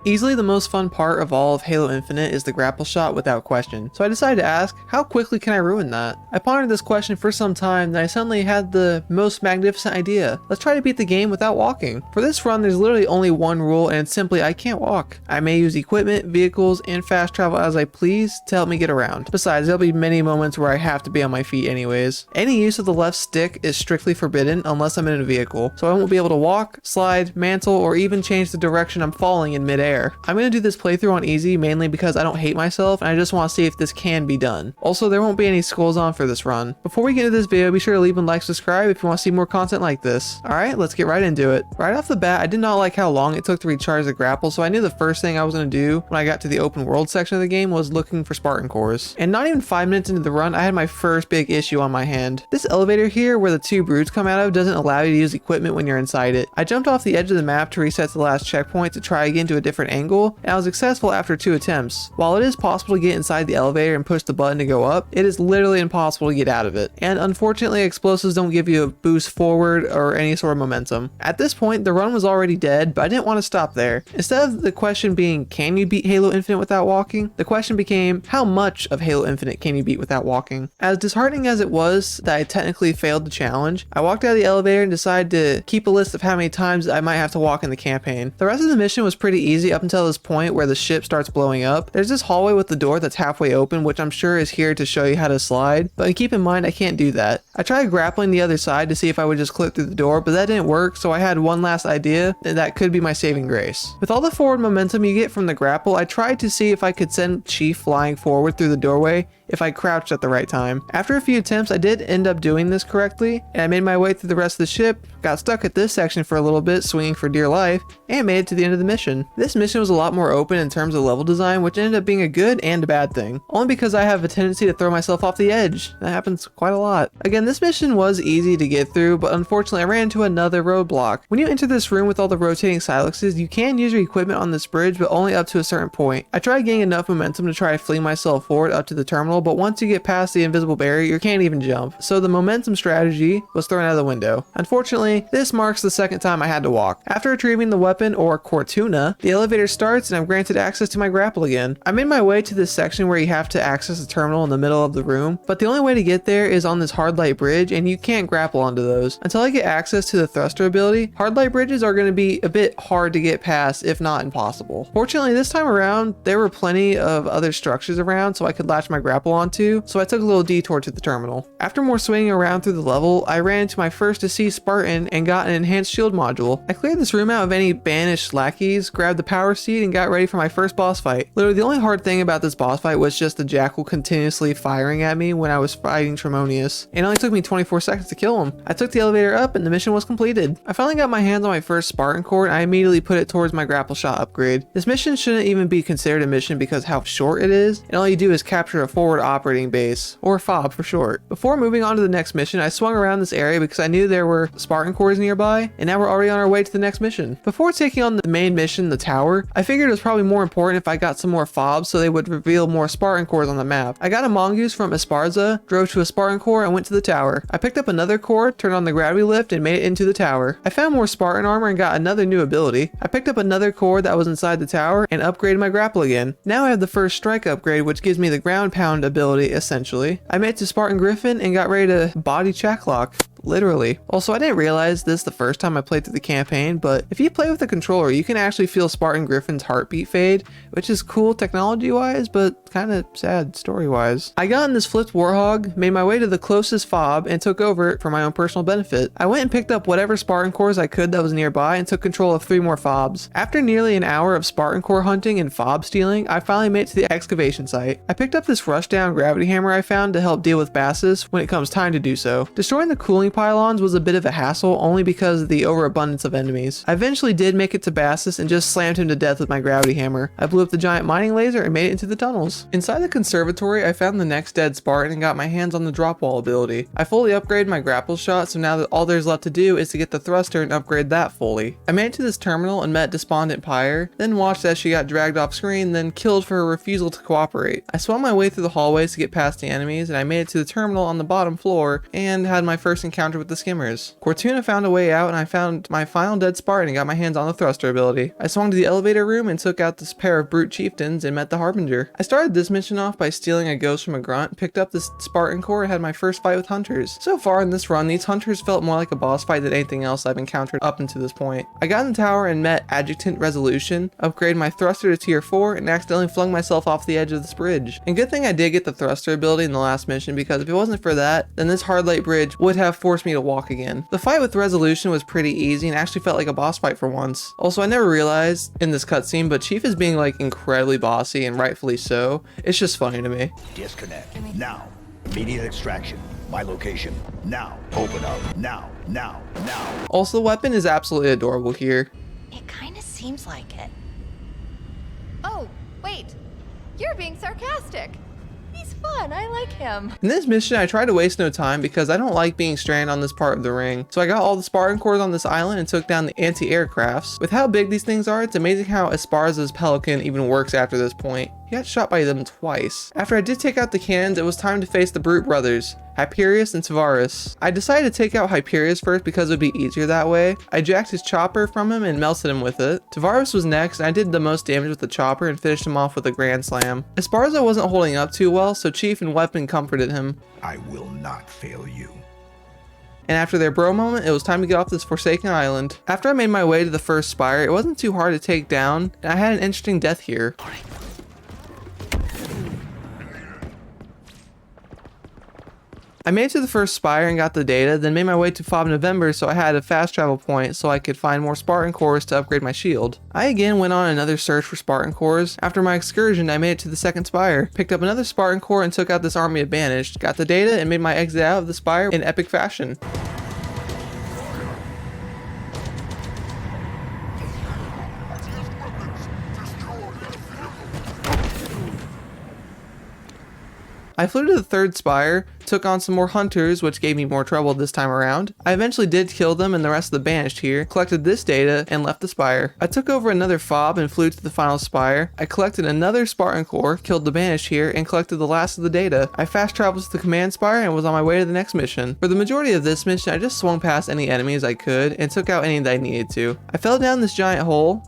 Easily the most fun part of all of Halo Infinite is the grapple shot without question, so I decided to ask, how quickly can I ruin that? I pondered this question for some time, then I suddenly had the most magnificent idea. Let's try to beat the game without walking. For this run, there's literally only one rule, and it's simply I can't walk. I may use equipment, vehicles, and fast travel as I please to help me get around. Besides, there'll be many moments where I have to be on my feet anyways. Any use of the left stick is strictly forbidden unless I'm in a vehicle, so I won't be able to walk, slide, mantle, or even change the direction I'm falling in midair. I'm going to do this playthrough on easy mainly because I don't hate myself and I just want to see if this can be done. Also, there won't be any skulls on for this run. Before we get into this video, be sure to leave a like, subscribe if you want to see more content like this. Alright, let's get right into it. Right off the bat, I did not like how long it took to recharge the grapple, so I knew the first thing I was going to do when I got to the open world section of the game was looking for Spartan cores. And not even 5 minutes into the run, I had my first big issue on my hand. This elevator here where the two brutes come out of doesn't allow you to use equipment when you're inside it. I jumped off the edge of the map to reset the last checkpoint to try again to a different angle, and I was successful after 2 attempts. While it is possible to get inside the elevator and push the button to go up, it is literally impossible to get out of it. And unfortunately, explosives don't give you a boost forward or any sort of momentum. At this point, the run was already dead, but I didn't want to stop there. Instead of the question being, can you beat Halo Infinite without walking? The question became, how much of Halo Infinite can you beat without walking? As disheartening as it was that I technically failed the challenge, I walked out of the elevator and decided to keep a list of how many times I might have to walk in the campaign. The rest of the mission was pretty easy up until this point where the ship starts blowing up. There's this hallway with the door that's halfway open, which I'm sure is here to show you how to slide, but keep in mind I can't do that. I tried grappling the other side to see if I would just clip through the door, but that didn't work, so I had one last idea, and that could be my saving grace. With all the forward momentum you get from the grapple, I tried to see if I could send Chief flying forward through the doorway if I crouched at the right time. After a few attempts, I did end up doing this correctly, and I made my way through the rest of the ship, got stuck at this section for a little bit, swinging for dear life, and made it to the end of the mission. This mission was a lot more open in terms of level design, which ended up being a good and a bad thing. Only because I have a tendency to throw myself off the edge. That happens quite a lot. Again, this mission was easy to get through, but unfortunately I ran into another roadblock. When you enter this room with all the rotating silexes, you can use your equipment on this bridge, but only up to a certain point. I tried gaining enough momentum to try to fling myself forward up to the terminal, but once you get past the invisible barrier, you can't even jump. So the momentum strategy was thrown out of the window. Unfortunately, this marks the second time I had to walk. After retrieving the weapon, or Cortuna, the elevator starts and I'm granted access to my grapple again. I made my way to this section where you have to access the terminal in the middle of the room, but the only way to get there is on this hard light bridge, and you can't grapple onto those. Until I get access to the thruster ability, hard light bridges are going to be a bit hard to get past, if not impossible. Fortunately, this time around, there were plenty of other structures around so I could latch my grapple onto, so I took a little detour to the terminal. After more swinging around through the level, I ran into my first deceased Spartan and got an enhanced shield module. I cleared this room out of any banished lackeys, grabbed the power seed, and got ready for my first boss fight. Literally, the only hard thing about this boss fight was just the jackal continuously firing at me when I was fighting Tremonius. It only took me 24 seconds to kill him. I took the elevator up and the mission was completed. I finally got my hands on my first Spartan core and I immediately put it towards my grapple shot upgrade. This mission shouldn't even be considered a mission because how short it is, and all you do is capture a forward operating base, or FOB for short. Before moving on to the next mission, I swung around this area because I knew there were Spartan cores nearby, and now we're already on our way to the next mission. Before taking on the main mission, the tower, I figured it was probably more important if I got some more FOBs so they would reveal more Spartan cores on the map. I got a mongoose from Esparza, drove to a Spartan core, and went to the tower. I picked up another core, turned on the gravity lift, and made it into the tower. I found more Spartan armor and got another new ability. I picked up another core that was inside the tower and upgraded my grapple again. Now I have the first strike upgrade, which gives me the ground pound ability essentially. I made it to Spartan Griffin and got ready to body Chaklock. Literally. Also, I didn't realize this the first time I played through the campaign, but if you play with the controller, you can actually feel Spartan Griffin's heartbeat fade, which is cool technology-wise, but kind of sad story-wise. I got in this flipped Warhog, made my way to the closest FOB, and took over it for my own personal benefit. I went and picked up whatever Spartan cores I could that was nearby and took control of 3 more FOBs. After nearly an hour of Spartan core hunting and FOB stealing, I finally made it to the excavation site. I picked up this rushdown gravity hammer I found to help deal with Bassus when it comes time to do so. Destroying the cooling pylons was a bit of a hassle only because of the overabundance of enemies. I eventually did make it to Bassus and just slammed him to death with my gravity hammer. I blew up the giant mining laser and made it into the tunnels. Inside the conservatory, I found the next dead Spartan and got my hands on the drop wall ability. I fully upgraded my grapple shot, so now that all there's left to do is to get the thruster and upgrade that fully. I made it to this terminal and met Despondent Pyre, then watched as she got dragged off screen, then killed for her refusal to cooperate. I swung my way through the hallways to get past the enemies, and I made it to the terminal on the bottom floor and had my first encounter encounter with the skimmers. Cortuna found a way out and I found my final dead Spartan and got my hands on the thruster ability. I swung to the elevator room and took out this pair of brute chieftains and met the Harbinger. I started this mission off by stealing a ghost from a grunt, picked up this Spartan core, and had my first fight with hunters. So far in this run, these hunters felt more like a boss fight than anything else I've encountered up until this point. I got in the tower and met Adjutant Resolution, upgraded my thruster to tier 4, and accidentally flung myself off the edge of this bridge. And good thing I did get the thruster ability in the last mission, because if it wasn't for that, then this hard light bridge would have forced me to walk again. The fight with Resolution was pretty easy and actually felt like a boss fight for once. Also, I never realized in this cutscene, but Chief is being like incredibly bossy, and rightfully so. It's just funny to me. Disconnect. Now. Immediate extraction. My location. Now. Open up. Now. Now. Now. Also, the weapon is absolutely adorable here. It kind of seems like it. Oh, wait. You're being sarcastic. He's fun. I like him. In this mission, I tried to waste no time because I don't like being stranded on this part of the ring. So I got all the Spartan cores on this island and took down the anti-aircrafts. With how big these things are, it's amazing how Esparza's Pelican even works after this point. He got shot by them twice. After I did take out the cannons, it was time to face the brute brothers, Hyperius and Tavares. I decided to take out Hyperius first because it would be easier that way. I jacked his chopper from him and melted him with it. Tavares was next, and I did the most damage with the chopper and finished him off with a grand slam. Esparza wasn't holding up too well, so Chief and Weapon comforted him. I will not fail you. And after their bro moment, it was time to get off this forsaken island. After I made my way to the first spire, it wasn't too hard to take down, and I had an interesting death here. I made it to the first spire and got the data, then made my way to Fob November so I had a fast travel point so I could find more Spartan cores to upgrade my shield. I again went on another search for Spartan cores. After my excursion, I made it to the second spire, picked up another Spartan core and took out this army of banished, got the data and made my exit out of the spire in epic fashion. I flew to the third spire, took on some more hunters, which gave me more trouble this time around. I eventually did kill them and the rest of the banished here, collected this data, and left the spire. I took over another fob and flew to the final spire. I collected another Spartan core, killed the banished here, and collected the last of the data. I fast traveled to the command spire and was on my way to the next mission. For the majority of this mission, I just swung past any enemies I could and took out any that I needed to. I fell down this giant hole,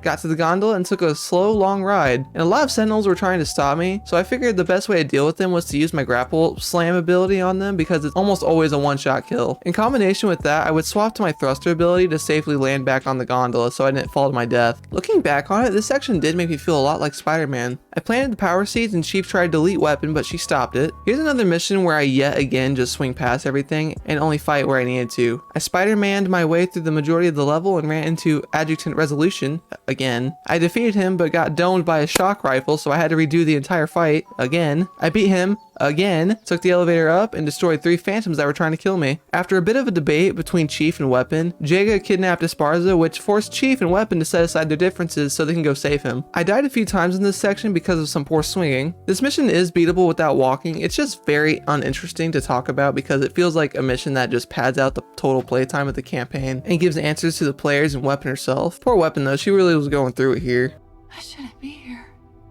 got to the gondola and took a slow, long ride. And a lot of sentinels were trying to stop me, so I figured the best way to deal with them was to use my grapple slam ability on them because it's almost always a one-shot kill. In combination with that, I would swap to my thruster ability to safely land back on the gondola so I didn't fall to my death. Looking back on it, this section did make me feel a lot like Spider-Man. I planted the power seeds and Chief tried to delete weapon, but she stopped it. Here's another mission where I yet again just swing past everything and only fight where I needed to. I Spider-Manned my way through the majority of the level and ran into Adjutant Resolution again. I defeated him but got domed by a shock rifle, so I had to redo the entire fight again. I beat him again, took the elevator up, and destroyed 3 phantoms that were trying to kill me. After a bit of a debate between Chief and Weapon, Jaga kidnapped Esparza, which forced Chief and Weapon to set aside their differences so they can go save him. I died a few times in this section because of some poor swinging. This mission is beatable without walking. It's just very uninteresting to talk about because it feels like a mission that just pads out the total playtime of the campaign and gives answers to the players and Weapon herself. Poor Weapon though, she really was going through it here. I shouldn't be here.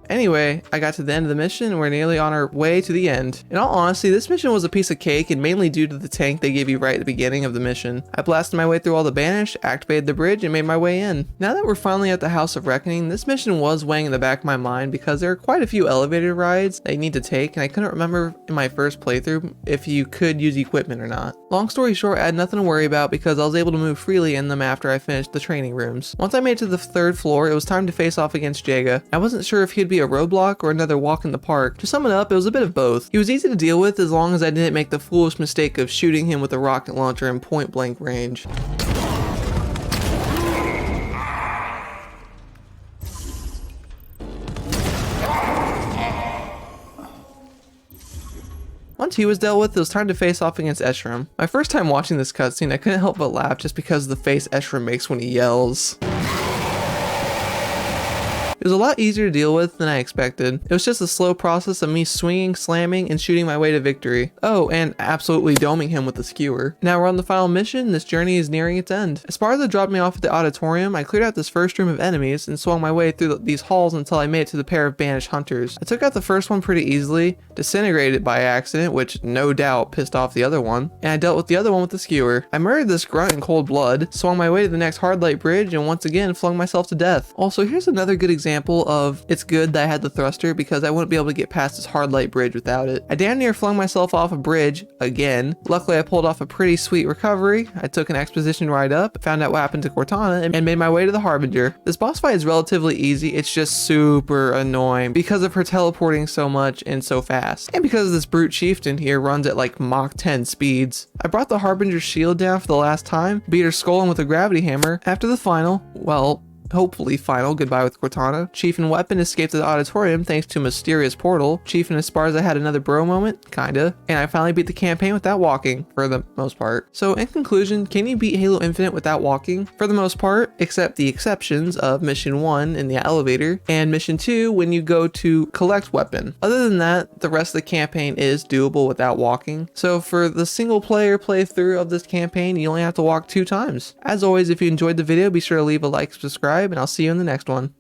Anyway, I got to the end of the mission and we're nearly on our way to the end. In all honesty, this mission was a piece of cake and mainly due to the tank they gave you right at the beginning of the mission. I blasted my way through all the banished, activated the bridge, and made my way in. Now that we're finally at the House of Reckoning, this mission was weighing in the back of my mind because there are quite a few elevator rides that you need to take and I couldn't remember in my first playthrough if you could use equipment or not. Long story short, I had nothing to worry about because I was able to move freely in them after I finished the training rooms. Once I made it to the 3rd floor, it was time to face off against Jaga. I wasn't sure if he'd be a roadblock or another walk in the park. To sum it up, it was a bit of both. He was easy to deal with as long as I didn't make the foolish mistake of shooting him with a rocket launcher in point blank range. Once he was dealt with, it was time to face off against Eshram. My first time watching this cutscene, I couldn't help but laugh just because of the face Eshram makes when he yells. It was a lot easier to deal with than I expected. It was just a slow process of me swinging, slamming, and shooting my way to victory. Oh, and absolutely doming him with the skewer. Now we're on the final mission. This journey is nearing its end. As Sparza dropped me off at the auditorium, I cleared out this first room of enemies and swung my way through these halls until I made it to the pair of banished hunters. I took out the first one pretty easily, disintegrated it by accident, which no doubt pissed off the other one, and I dealt with the other one with the skewer. I murdered this grunt in cold blood, swung my way to the next hard light bridge, and once again flung myself to death. Also, here's another good example of it's good that I had the thruster because I wouldn't be able to get past this hard light bridge without it. I damn near flung myself off a bridge again. Luckily, I pulled off a pretty sweet recovery. I took an exposition ride up, found out what happened to Cortana, and made my way to the Harbinger. This boss fight is relatively easy. It's just super annoying because of her teleporting so much and so fast, and because this brute chieftain here runs at like Mach 10 speeds. I brought the Harbinger's shield down for the last time, beat her skull in with a gravity hammer. After the final, well, hopefully final goodbye with Cortana, Chief and Weapon escaped the auditorium thanks to a mysterious portal. Chief and Esparza had another bro moment, kinda, and I finally beat the campaign without walking, for the most part. So in conclusion, can you beat Halo Infinite without walking? For the most part, except the exceptions of Mission 1 in the elevator, and Mission 2 when you go to collect weapon. Other than that, the rest of the campaign is doable without walking. So for the single player playthrough of this campaign, you only have to walk 2 times. As always, if you enjoyed the video, be sure to leave a like, subscribe, and I'll see you in the next one.